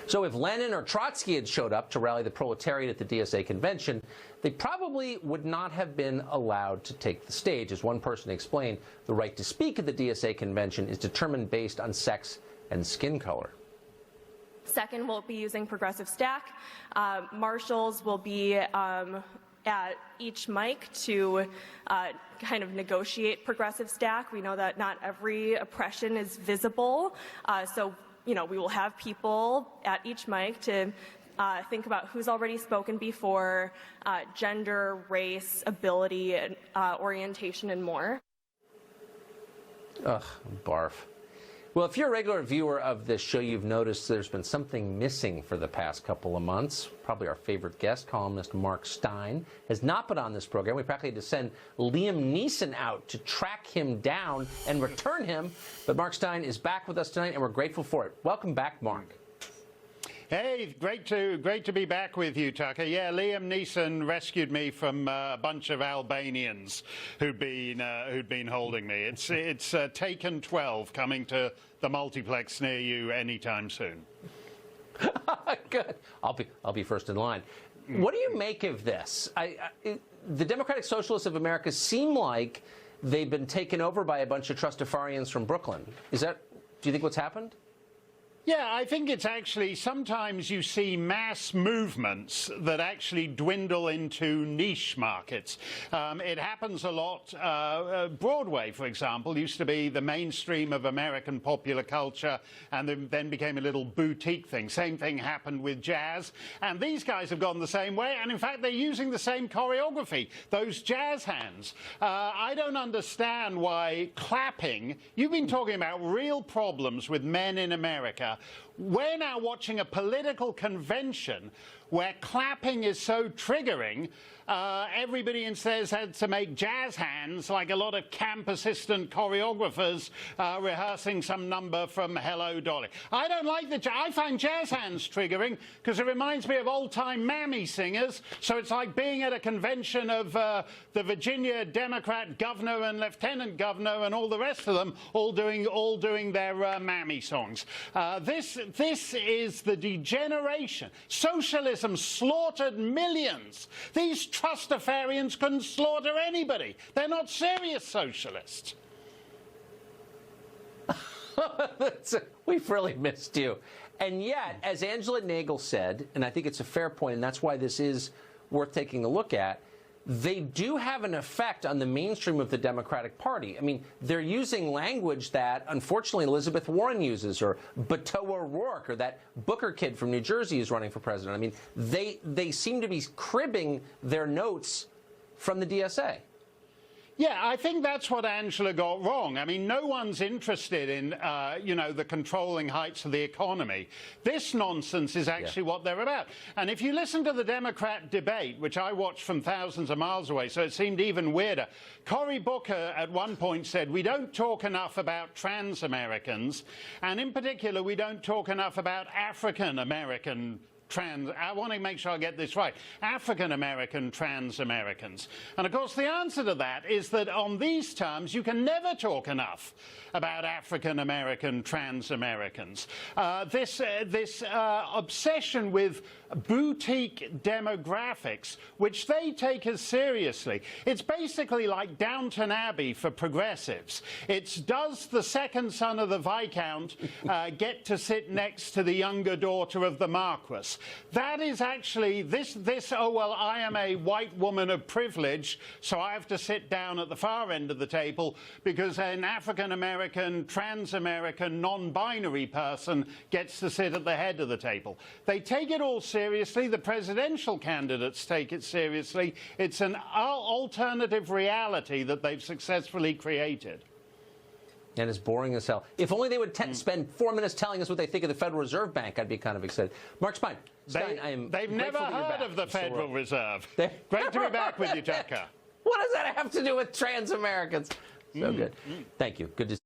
So if Lenin or Trotsky had showed up to rally the proletariat at the DSA convention, they probably would not have been allowed to take the stage. As one person explained, the right to speak at the DSA convention is determined based on sex and skin color. Second, we'll be using progressive stack. Marshals will be at each mic to kind of negotiate progressive stack. We know that not every oppression is visible, so we will have people at each mic to think about who's already spoken before, gender, race, ability, orientation, and more. Ugh, barf. Well, if you're a regular viewer of this show, you've noticed there's been something missing for the past couple of months. Probably our favorite guest, columnist Mark Steyn, has not been on this program. We practically had to send Liam Neeson out to track him down and return him. But Mark Steyn is back with us tonight, and we're grateful for it. Welcome back, Mark. Hey, great to be back with you, Tucker. Yeah, Liam Neeson rescued me from a bunch of Albanians who'd been holding me. It's Taken 12 coming to the multiplex near you anytime soon. Good. I'll be first in line. What do you make of this? The Democratic Socialists of America seem like they've been taken over by a bunch of Trustafarians from Brooklyn. Do you think what's happened? Yeah, I think it's actually, sometimes you see mass movements that actually dwindle into niche markets. It happens a lot. Broadway, for example, used to be the mainstream of American popular culture and then became a little boutique thing. Same thing happened with jazz. And these guys have gone the same way. And in fact, they're using the same choreography, those jazz hands. I don't understand why clapping, you've been talking about real problems with men in America. We're now watching a political convention where clapping is so triggering, everybody instead had to make jazz hands like a lot of camp assistant choreographers rehearsing some number from Hello, Dolly. I don't like I find jazz hands triggering because it reminds me of old-time mammy singers, so it's like being at a convention of the Virginia Democrat governor and lieutenant governor and all the rest of them all doing their mammy songs. This is the degeneration. Socialism slaughtered millions. These Trustafarians couldn't slaughter anybody. They're not serious socialists. We've really missed you. And yet, as Angela Nagel said, and I think it's a fair point, and that's why this is worth taking a look at, they do have an effect on the mainstream of the Democratic Party. I mean, they're using language that, unfortunately, Elizabeth Warren uses, or Beto O'Rourke, or that Booker kid from New Jersey is running for president. I mean, they seem to be cribbing their notes from the DSA. Yeah, I think that's what Angela got wrong. I mean, no one's interested in, the controlling heights of the economy. This nonsense is actually what they're about. And if you listen to the Democrat debate, which I watched from thousands of miles away, so it seemed even weirder, Cory Booker at one point said, we don't talk enough about trans Americans, and in particular, we don't talk enough about African American I want to make sure I get this right. African-American trans Americans. And of course the answer to that is that on these terms you can never talk enough about African-American trans Americans. This obsession with boutique demographics, which they take as seriously. It's basically like Downton Abbey for progressives. It's, does the second son of the Viscount get to sit next to the younger daughter of the Marquis? That is actually this, oh, well, I am a white woman of privilege, so I have to sit down at the far end of the table because an African-American, trans-American, non-binary person gets to sit at the head of the table. They take it all seriously. The presidential candidates take it seriously. It's an alternative reality that they've successfully created. And it's boring as hell. If only they would spend 4 minutes telling us what they think of the Federal Reserve Bank, I'd be kind of excited. Mark Steyn, they've never heard of the Federal Reserve. Great to be back with you, Tucker. What does that have to do with trans Americans? So good. Thank you. Good to see you.